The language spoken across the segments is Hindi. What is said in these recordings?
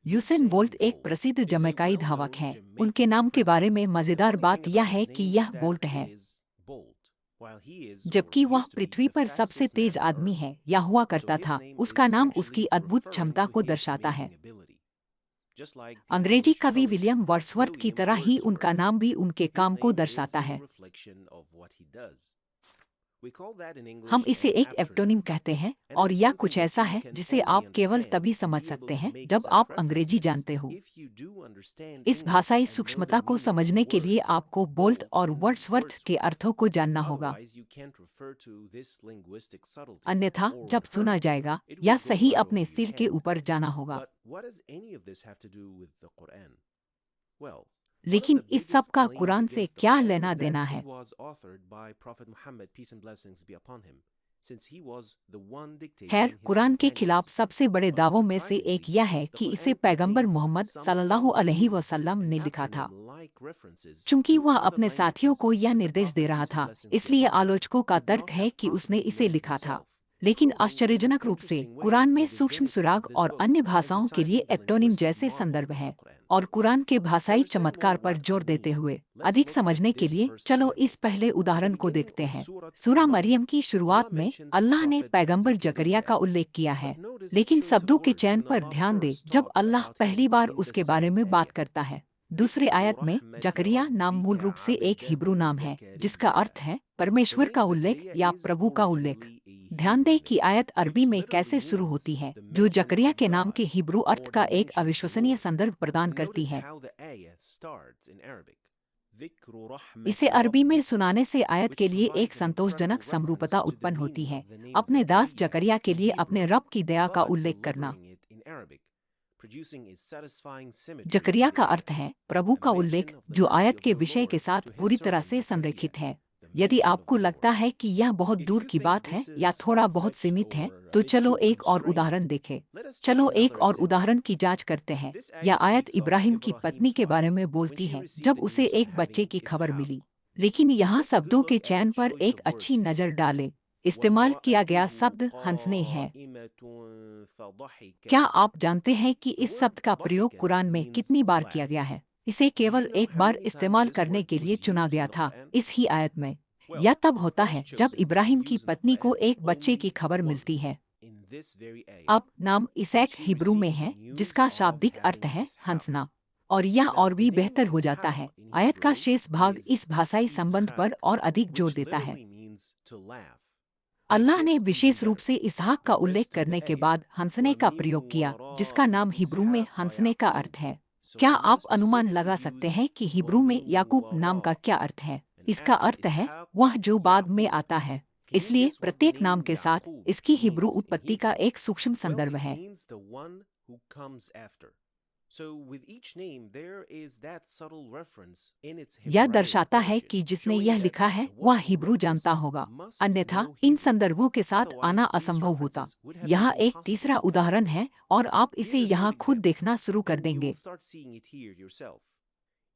यूसेन बोल्ट एक प्रसिद्ध जमैकाई धावक हैं। उनके नाम के बारे में मजेदार बात यह है कि यह बोल्ट है, जबकि वह पृथ्वी पर सबसे तेज आदमी है या हुआ करता था। उसका नाम उसकी अद्भुत क्षमता को दर्शाता है। अंग्रेजी कवि विलियम वर्ड्सवर्थ की तरह ही उनका नाम भी उनके काम को दर्शाता है। हम इसे एक एप्टोनिम कहते हैं और यह कुछ ऐसा है जिसे आप केवल तभी समझ सकते हैं जब आप अंग्रेजी जानते हो। इस भाषाई सूक्ष्मता को समझने के लिए आपको बोल्ट और वर्ड्सवर्थ के अर्थों को जानना होगा। अन्यथा जब सुना जाएगा या सही अपने सिर के ऊपर जाना होगा। लेकिन इस सब का कुरान से क्या लेना देना है? खैर, कुरान के खिलाफ सबसे बड़े दावों में से एक यह है कि इसे पैगंबर मोहम्मद सल्लल्लाहु अलैहि वसल्लम ने लिखा था। चूंकि वह अपने साथियों को यह निर्देश दे रहा था, इसलिए आलोचकों का तर्क है कि उसने इसे लिखा था। लेकिन आश्चर्यजनक रूप से कुरान में सूक्ष्म सुराग और अन्य भाषाओं के लिए एप्टोनिम जैसे संदर्भ हैं। और कुरान के भाषाई चमत्कार पर जोर देते हुए अधिक समझने के लिए चलो इस पहले उदाहरण को देखते हैं। सूरा मरियम की शुरुआत में अल्लाह ने पैगंबर जकरिया का उल्लेख किया है, लेकिन शब्दों के चयन पर ध्यान दे। जब अल्लाह पहली बार उसके बारे में बात करता है दूसरे आयत में, जकरिया नाम मूल रूप से एक हिब्रू नाम है जिसका अर्थ है परमेश्वर का उल्लेख या प्रभु का उल्लेख। ध्यान दें कि आयत अरबी में कैसे शुरू होती है, जो जकरिया के नाम के हिब्रू अर्थ का एक अविश्वसनीय संदर्भ प्रदान करती है। इसे अरबी में सुनाने से आयत के लिए एक संतोषजनक समरूपता उत्पन्न होती है। अपने दास जकरिया के लिए अपने रब की दया का उल्लेख करना। जकरिया का अर्थ है प्रभु का उल्लेख, जो आयत के विषय के साथ पूरी तरह से संरेखित है। यदि आपको लगता है कि यह बहुत दूर की बात है या थोड़ा बहुत सीमित है, तो चलो एक और उदाहरण देखें। चलो एक और उदाहरण की जांच करते हैं। यह आयत इब्राहिम की पत्नी के बारे में बोलती है जब उसे एक बच्चे की खबर मिली। लेकिन यहाँ शब्दों के चयन पर एक अच्छी नजर डालें। इस्तेमाल किया गया शब्द हंसने है। क्या आप जानते हैं कि इस शब्द का प्रयोग कुरान में कितनी बार किया गया है? इसे केवल एक बार इस्तेमाल करने के लिए चुना गया था, इस ही आयत में। यह तब होता है जब इब्राहिम की पत्नी को एक बच्चे की खबर मिलती है। अब नाम इसैक हिब्रू में है, जिसका शाब्दिक अर्थ है हंसना। और यह और भी बेहतर हो जाता है। आयत का शेष भाग इस भाषाई संबंध पर और अधिक जोर देता है। अल्लाह ने विशेष रूप से इसहाक का उल्लेख करने के बाद हंसने का प्रयोग किया, जिसका नाम हिब्रू में हंसने का अर्थ है। क्या आप अनुमान लगा सकते हैं कि हिब्रू में याकूब नाम का क्या अर्थ है? इसका अर्थ है वह जो बाद में आता है। इसलिए प्रत्येक नाम के साथ इसकी हिब्रू उत्पत्ति का एक सूक्ष्म संदर्भ है। यह दर्शाता है कि जिसने यह लिखा है वह हिब्रू जानता होगा, अन्यथा इन संदर्भों के साथ आना असंभव होता। यहाँ एक तीसरा उदाहरण है और आप इसे यहाँ खुद देखना शुरू कर देंगे।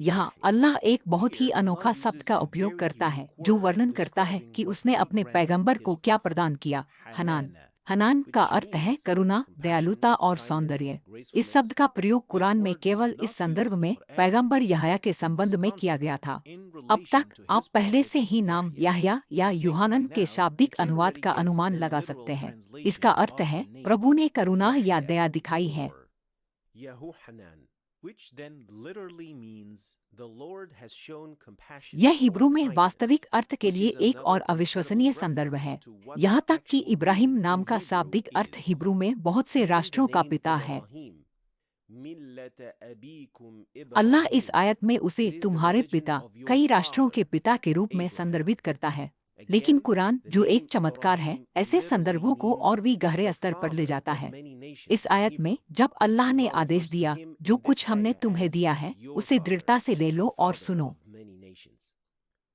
यहाँ अल्लाह एक बहुत ही अनोखा शब्द का उपयोग करता है जो वर्णन करता है कि उसने अपने पैगंबर को क्या प्रदान किया। हनान। हनान का अर्थ है करुणा, दयालुता और सौंदर्य। इस शब्द का प्रयोग कुरान में केवल इस संदर्भ में पैगंबर यहया के संबंध में किया गया था। अब तक आप पहले से ही नाम याह्या या यूहानन के शाब्दिक अनुवाद का अनुमान लगा सकते हैं। इसका अर्थ है प्रभु ने करुणा या दया दिखाई है। यह हिब्रू में वास्तविक अर्थ के लिए एक और अविश्वसनीय संदर्भ है। यहाँ तक कि इब्राहिम नाम का शाब्दिक अर्थ हिब्रू में बहुत से राष्ट्रों का पिता है। अल्लाह इस आयत में उसे तुम्हारे पिता, कई राष्ट्रों के पिता के रूप में संदर्भित करता है। लेकिन कुरान जो एक चमत्कार है, ऐसे संदर्भों को और भी गहरे स्तर पर ले जाता है। इस आयत में जब अल्लाह ने आदेश दिया, जो कुछ हमने तुम्हें दिया है उसे दृढ़ता से ले लो और सुनो।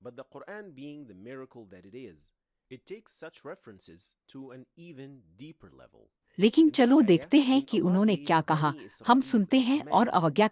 But the Quran being the miracle that it is, it takes such references to an even deeper level. लेकिन चलो देखते हैं कि उन्होंने क्या कहा। हम सुनते हैं और अवज्ञा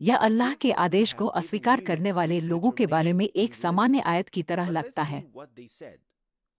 यह अल्लाह के We आदेश को have given अस्वीकार you करने वाले the लोगों के बारे में information एक and सामान्य listen. आयत की तरह But let's लगता see है। what they said.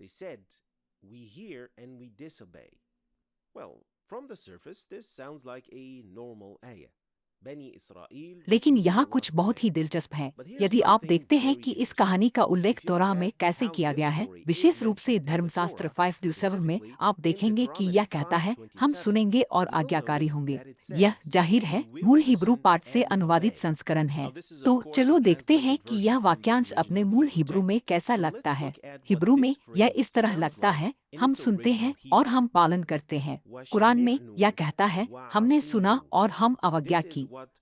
They said, we hear and we disobey. Well, from the surface, this sounds like a normal ayah. Bani Israel लेकिन refusing यहाँ Allah's कुछ बहुत ही command. दिलचस्प है। But here's यदि आप something देखते हैं very कि इस interesting. कहानी का उल्लेख If you तौराह look में at कैसे how किया this गया है, story is विशेष रूप से mentioned in the धर्मशास्त्र Torah, 5:7 में specifically आप in देखेंगे कि यह Deuteronomy कहता है, हम 5:27, सुनेंगे और you will आज्ञाकारी notice होंगे। that it यह says, जाहिर we है will मूल हिब्रू listen पाठ से and अनुवादित obey. संस्करण है। Now, this is, तो of course, चलो a देखते हैं translated कि यह version from the वाक्यांश अपने original मूल Hebrew हिब्रू में text. कैसा So लगता let's है। look at what हिब्रू में this यह phrase इस तरह sounds लगता like है, in हम its सुनते original हैं और Hebrew. हम पालन करते हैं। कुरान में यह कहता है, हमने सुना और हम अवज्ञा This is की। what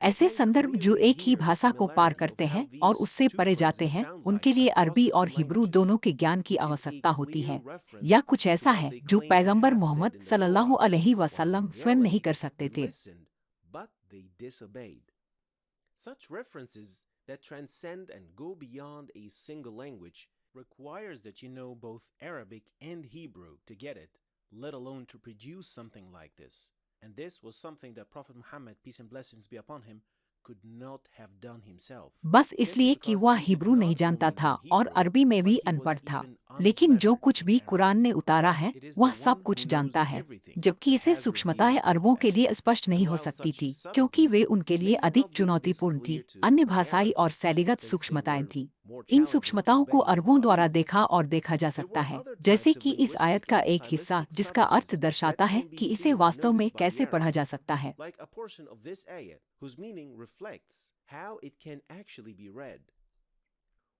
ऐसे can संदर्भ जो clearly एक ही hear the भाषा को पार similarity करते of how हैं और these उससे two परे जाते phrases हैं, sound उनके like लिए across अरबी the two और हिब्रू languages, दोनों के ज्ञान की which is a आवश्यकता होती clear है। reference यह कुछ to ऐसा what है they जो claim to पैगंबर have Mohammad said in the सल्लल्लाहु Torah, अलैहि while वसल्लम in स्वयं नहीं reality कर they सकते थे। listened, but they disobeyed. Such references that transcend and go beyond a single language requires that you know both Arabic and Hebrew to get it, let alone to produce something like this. And this was something that Prophet Muhammad, peace and blessings be upon him, could not have done himself. बस Simply इसलिए कि because वह he did हिब्रू नहीं not जानता only था know और Hebrew, अरबी में but भी he was अनपढ़ था। even लेकिन जो unlettered कुछ in भी Arabic. कुरान ने उतारा But है, it is वह the सब one कुछ who जानता knows है, everything जबकि that इसे has सूक्ष्मताएं revealed the अरबों के Quran. लिए स्पष्ट And नहीं हो while सकती such थी, क्योंकि subtleties वे उनके लिए may have अधिक not been this चुनौतीपूर्ण थी। clear to अन्य the भाषाई और Arabs, शैलीगत since they सूक्ष्मताएं were थी। more इन challenging to सूक्ष्मताओं को Bani अरबों द्वारा Israel, देखा और देखा जा there सकता were है, other जैसे types of कि इस आयत linguistic का and एक हिस्सा stylistic जिसका अर्थ subtleties दर्शाता that है can be कि इसे seen and वास्तव में noticed by the कैसे पढ़ा जा Arabs, सकता है। like a portion of this ayah whose meaning reflects how it can actually be read.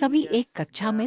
सभी एक कक्षा में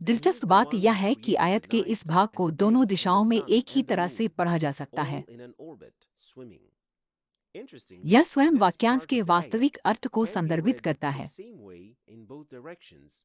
he दिलचस्प is the बात one यह who है कि created आयत the के night इस भाग and को the दोनों day and the दिशाओं में sun एक ही and the तरह से moon, पढ़ा जा सकता है। all in an orbit swimming. Interestingly, यह स्वयं this वाक्यांश part के of the ayah वास्तविक अर्थ को can be संदर्भित read करता the है। same way in both directions.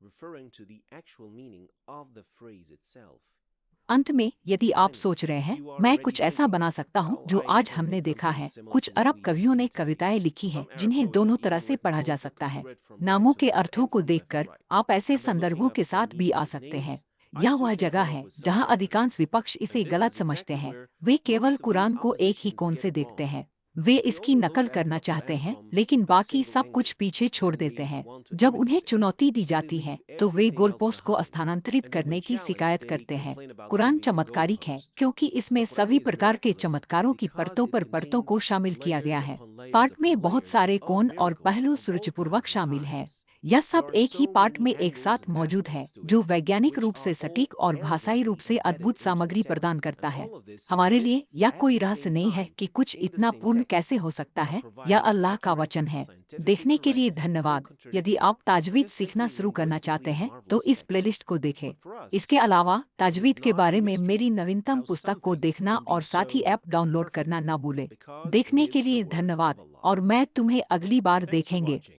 referring to the actual meaning of the phrase itself. अंत में यदि आप Finally, सोच रहे if हैं, you are मैं already कुछ ऐसा thinking, बना सकता हूँ well, जो I आज can हमने make देखा something है, similar कुछ to what Arab we have कवियों ने seen today. कविताएं लिखी हैं Some Arab जिन्हें poets दोनों have तरह even से written पढ़ा जा poems that सकता could be है। read from right नामों to के left अर्थों and को from left to देखकर right. आप ऐसे And by looking संदर्भों up के some साथ भी आ linguistic सकते हैं। names, I यह too वह can जगह come up है with such जहां अधिकांश references. विपक्ष And इसे this गलत is समझते exactly हैं। where वे केवल most of these कुरान को एक ही oppositions कोण get से it देखते wrong. हैं। वे They इसकी only नकल look at करना the चाहते Quran हैं, from लेकिन a बाकी single सब कुछ angle, पीछे छोड़ and देते they हैं। want to जब imitate उन्हें it. चुनौती दी And they जाती leave है, तो वे everything else गोलपोस्ट को behind. स्थानांतरित And then करने when की challenged, शिकायत they करते हैं। complain about Quran moving the चमत्कारिक है goalpost. क्योंकि The इसमें Quran सभी is प्रकार के miraculous चमत्कारों की because परतों it पर परतों को contains शामिल किया layers गया है। upon layers पाठ upon में बहुत layers सारे of कोण और miracles पहलू of all सुरुचिपूर्वक kinds and शामिल हैं। types. यह There सब are एक ही so पाठ many में एक angles साथ and मौजूद है, aspects to जो it, वैज्ञानिक which रूप से are all सटीक और भाषाई रूप elegantly से embedded अद्भुत into the सामग्री text. प्रदान And करता है। all of this हमारे लिए exists यह at कोई the रहस्य same नहीं है time कि कुछ in the इतना same पूर्ण text, कैसे हो सकता while है। यह providing अल्लाह का accurate, वचन है। scientifically देखने के लिए correct, धन्यवाद। यदि non-contradictory, आप or ताजवीद just सीखना simply शुरू करना चाहते linguistically हैं, तो marvelous इस text. प्लेलिस्ट को देखें। But for us, इसके अलावा it is ताजवीद के not a बारे में mystery मेरी नवीनतम how पुस्तक को something देखना can be और साथ ही so ऐप डाउनलोड perfect करना ना भूलें। because it देखने is के the लिए word धन्यवाद of Allah. और मैं तुम्हें अगली बार Thanks for देखेंगे। watching.